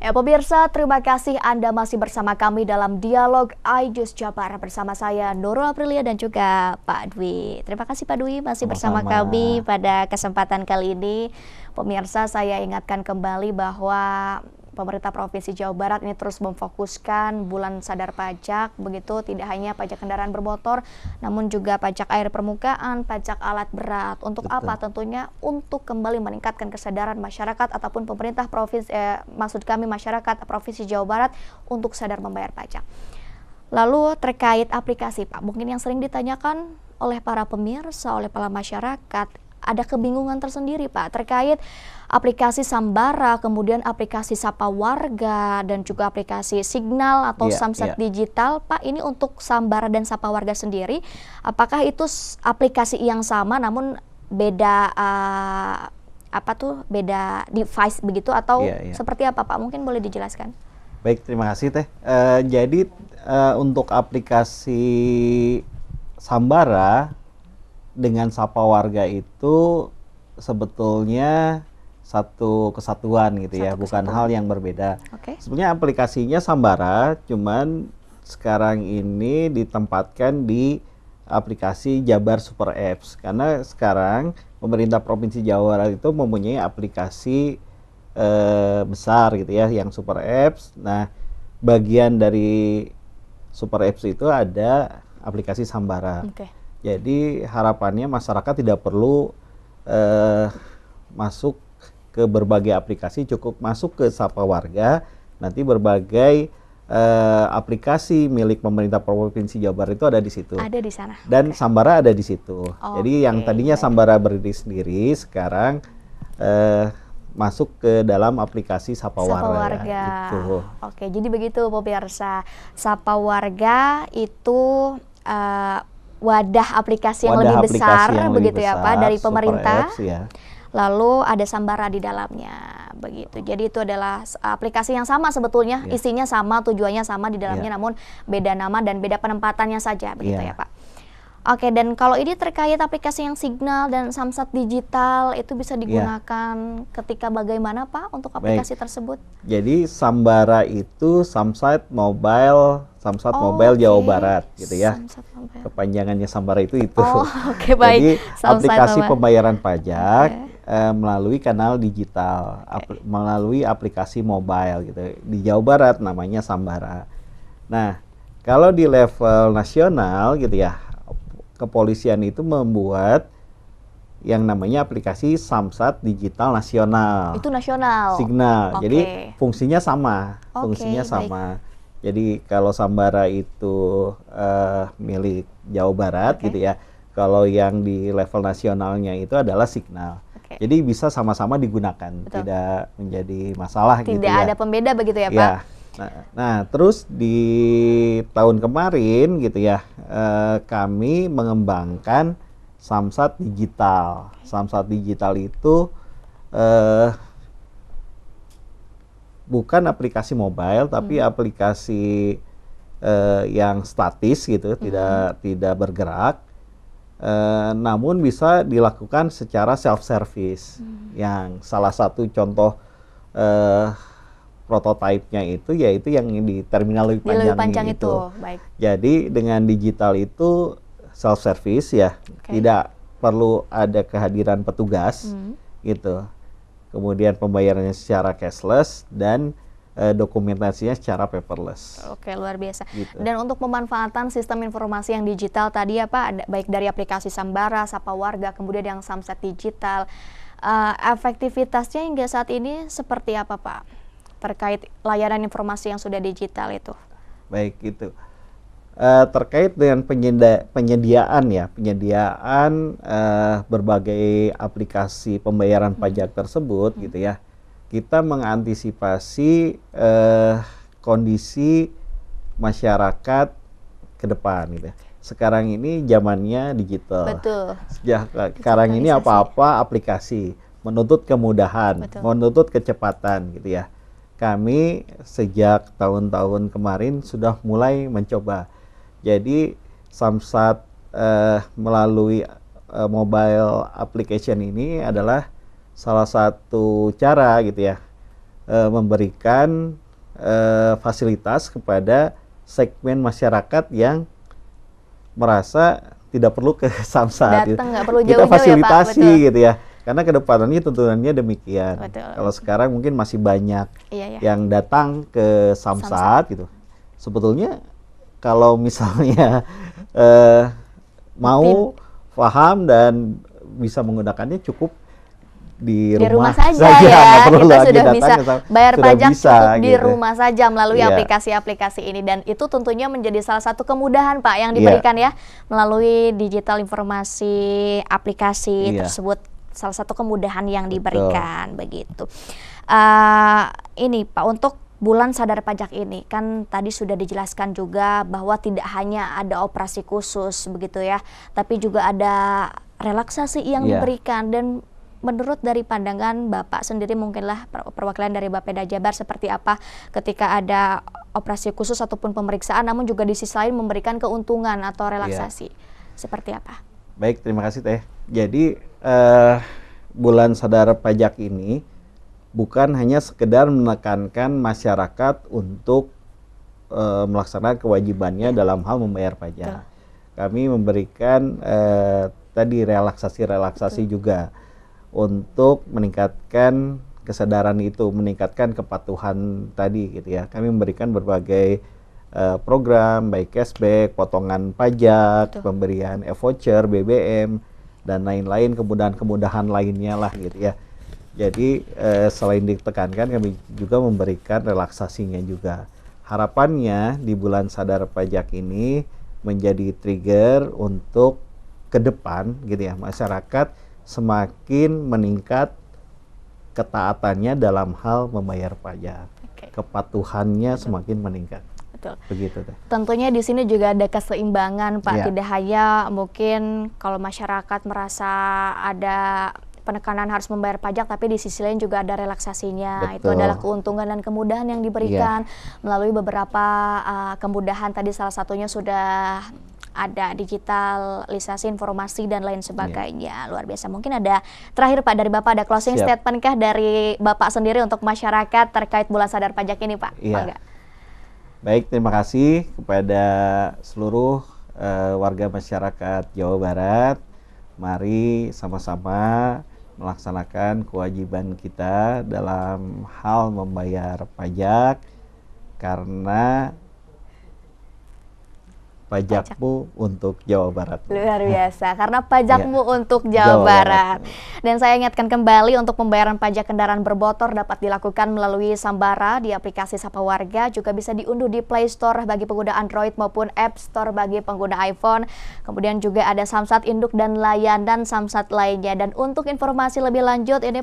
Ya pemirsa, terima kasih Anda masih bersama kami dalam Dialog iJus Jabar bersama saya Nurul Aprilia dan juga Pak Dwi. Terima kasih Pak Dwi masih bersama Sama-sama. kami pada kesempatan kali ini. Pemirsa, saya ingatkan kembali bahwa pemerintah Provinsi Jawa Barat ini terus memfokuskan bulan sadar pajak, begitu tidak hanya pajak kendaraan bermotor, namun juga pajak air permukaan, pajak alat berat. Untuk Betul. apa? Tentunya untuk kembali meningkatkan kesadaran masyarakat ataupun pemerintah provinsi, maksud kami masyarakat Provinsi Jawa Barat untuk sadar membayar pajak. Lalu terkait aplikasi Pak, mungkin yang sering ditanyakan oleh para pemirsa, oleh para masyarakat, ada kebingungan tersendiri Pak terkait aplikasi Sambara, kemudian aplikasi Sapa Warga dan juga aplikasi Signal atau Samsat Digital. Pak, ini untuk Sambara dan Sapa Warga sendiri, apakah itu aplikasi yang sama namun beda beda device begitu atau seperti apa Pak? Mungkin boleh dijelaskan. Baik, terima kasih Teh. Jadi untuk aplikasi Sambara dengan Sapa Warga itu sebetulnya satu kesatuan gitu ya, bukan hal yang berbeda. Sebenarnya aplikasinya Sambara, cuman sekarang ini ditempatkan di aplikasi Jabar Super Apps karena sekarang pemerintah Provinsi Jawa Barat itu mempunyai aplikasi besar gitu ya, yang Super Apps. Nah, bagian dari Super Apps itu ada aplikasi Sambara. Jadi harapannya masyarakat tidak perlu masuk ke berbagai aplikasi, cukup masuk ke Sapa Warga, nanti berbagai aplikasi milik pemerintah Provinsi Jawa Barat itu ada di situ. Ada di sana. Dan Sambara ada di situ. Jadi yang tadinya Sambara berdiri sendiri, sekarang masuk ke dalam aplikasi Sapa Warga. Gitu. Oke, jadi begitu pemirsa. Sapa Warga itu wadah aplikasi yang lebih besar begitu ya Pak dari pemerintah. Lalu ada Sambara di dalamnya begitu. Jadi itu adalah aplikasi yang sama sebetulnya, isinya sama, tujuannya sama di dalamnya, namun beda nama dan beda penempatannya saja begitu ya Pak. Oke, dan kalau ini terkait aplikasi yang Signal dan Samsat Digital itu bisa digunakan ketika bagaimana Pak untuk aplikasi tersebut? Jadi Sambara itu Samsat Mobile Jawa Barat gitu ya. Kepanjangannya Sambara itu. Baik. Jadi aplikasi pembayaran pajak melalui kanal digital, melalui aplikasi mobile gitu. Di Jawa Barat namanya Sambara. Nah, kalau di level nasional gitu ya, kepolisian itu membuat yang namanya aplikasi Samsat Digital Nasional. Itu nasional. Signal. Jadi fungsinya sama. Jadi kalau Sambara itu milik Jawa Barat gitu ya. Kalau yang di level nasionalnya itu adalah Signal. Jadi bisa sama-sama digunakan, tidak menjadi masalah gitu ya. Tidak ada pembeda begitu ya Pak? Nah, terus di tahun kemarin gitu ya, kami mengembangkan Samsat Digital. Samsat Digital itu bukan aplikasi mobile, tapi aplikasi yang statis gitu, tidak bergerak, namun bisa dilakukan secara self-service. Yang salah satu contoh prototipenya itu yaitu yang di terminal lebih panjang itu. Jadi dengan digital itu self service ya, tidak perlu ada kehadiran petugas gitu. Kemudian pembayarannya secara cashless dan dokumentasinya secara paperless. Oke, luar biasa. Gitu. Dan untuk pemanfaatan sistem informasi yang digital tadi ya Pak, baik dari aplikasi Sambara, Sapa Warga, kemudian yang Samsat Digital, efektivitasnya hingga saat ini seperti apa Pak? Terkait layanan informasi yang sudah digital itu. Baik, itu terkait dengan penyediaan berbagai aplikasi pembayaran pajak tersebut gitu ya. Kita mengantisipasi kondisi masyarakat ke depan gitu. Sekarang ini zamannya digital. Betul. Sekarang ini apa-apa aplikasi, menuntut kemudahan, menuntut kecepatan gitu ya. Kami sejak tahun-tahun kemarin sudah mulai mencoba. Jadi Samsat melalui mobile application ini adalah salah satu cara gitu ya memberikan fasilitas kepada segmen masyarakat yang merasa tidak perlu ke Samsat. Datang nggak perlu kita jauh-jauh fasilitasi ya, Pak, gitu ya. Karena kedepannya tuntunannya demikian. Betul. Kalau sekarang mungkin masih banyak Iya. yang datang ke Samsat gitu. Sebetulnya kalau misalnya mau paham dan bisa menggunakannya cukup di rumah saja ya. Perlu Kita lagi sudah bisa bayar pajak bisa, cukup di gitu. rumah saja melalui aplikasi-aplikasi ini, dan itu tentunya menjadi salah satu kemudahan Pak yang diberikan ya melalui digital informasi aplikasi tersebut, salah satu kemudahan yang diberikan. Begitu. Ini Pak, untuk bulan sadar pajak ini kan tadi sudah dijelaskan juga bahwa tidak hanya ada operasi khusus begitu ya, tapi juga ada relaksasi yang diberikan. Dan menurut dari pandangan Bapak sendiri, mungkinlah perwakilan dari Bapeda Jabar, seperti apa ketika ada operasi khusus ataupun pemeriksaan namun juga di sisi lain memberikan keuntungan atau relaksasi, seperti apa? Baik, terima kasih Teh. Jadi bulan sadar pajak ini bukan hanya sekedar menekankan masyarakat untuk melaksanakan kewajibannya dalam hal membayar pajak. Kami memberikan tadi relaksasi juga untuk meningkatkan kesadaran itu, meningkatkan kepatuhan tadi gitu ya. Kami memberikan berbagai program, baik cashback, potongan pajak, pemberian e-voucher, BBM, dan lain-lain, kemudahan-kemudahan lainnya lah gitu ya. Jadi selain ditekankan, kami juga memberikan relaksasinya juga. Harapannya di bulan sadar pajak ini menjadi trigger untuk ke depan gitu ya, masyarakat semakin meningkat ketaatannya dalam hal membayar pajak. Kepatuhannya semakin meningkat. Betul. Begitu deh. Tentunya di sini juga ada keseimbangan Pak, tidak hanya mungkin kalau masyarakat merasa ada penekanan harus membayar pajak, tapi di sisi lain juga ada relaksasinya. Betul. Itu adalah keuntungan dan kemudahan yang diberikan melalui beberapa kemudahan. Tadi salah satunya sudah ada digitalisasi informasi dan lain sebagainya. Luar biasa. Mungkin ada terakhir Pak dari Bapak, ada closing statement kah dari Bapak sendiri untuk masyarakat terkait bulan sadar pajak ini Pak? Baik, terima kasih kepada seluruh warga masyarakat Jawa Barat. Mari sama-sama melaksanakan kewajiban kita dalam hal membayar pajak, karena pajakmu untuk Jawa Barat. Luar biasa, karena pajakmu untuk Jawa Barat. Dan saya ingatkan kembali, untuk pembayaran pajak kendaraan bermotor dapat dilakukan melalui Sambara di aplikasi Sapa Warga, juga bisa diunduh di Play Store bagi pengguna Android maupun App Store bagi pengguna iPhone. Kemudian juga ada Samsat Induk dan layanan Samsat lainnya. Dan untuk informasi lebih lanjut, ini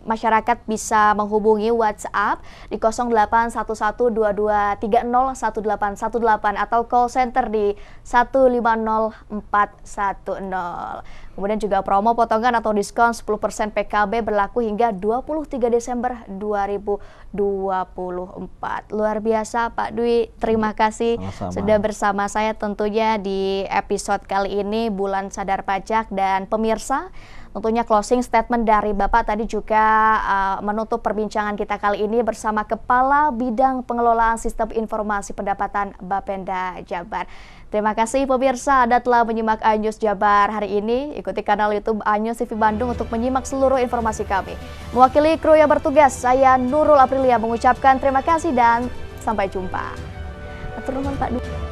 masyarakat bisa menghubungi WhatsApp di 081122301818 atau call center di 150410. Kemudian juga promo potongan atau diskon 10% PKB berlaku hingga 23 Desember 2024. Luar biasa Pak Dwi, terima kasih sudah bersama saya tentunya di episode kali ini bulan sadar pajak. Dan pemirsa, tentunya closing statement dari Bapak tadi juga menutup perbincangan kita kali ini bersama Kepala Bidang Pengelolaan Sistem Informasi Pendapatan Bapenda Jabar. Terima kasih pemirsa, Anda telah menyimak iNews Jabar hari ini. Ikuti kanal YouTube iNews TV Bandung untuk menyimak seluruh informasi kami. Mewakili kru yang bertugas, saya Nurul Aprilia mengucapkan terima kasih dan sampai jumpa. Atur nuhun Pak Du.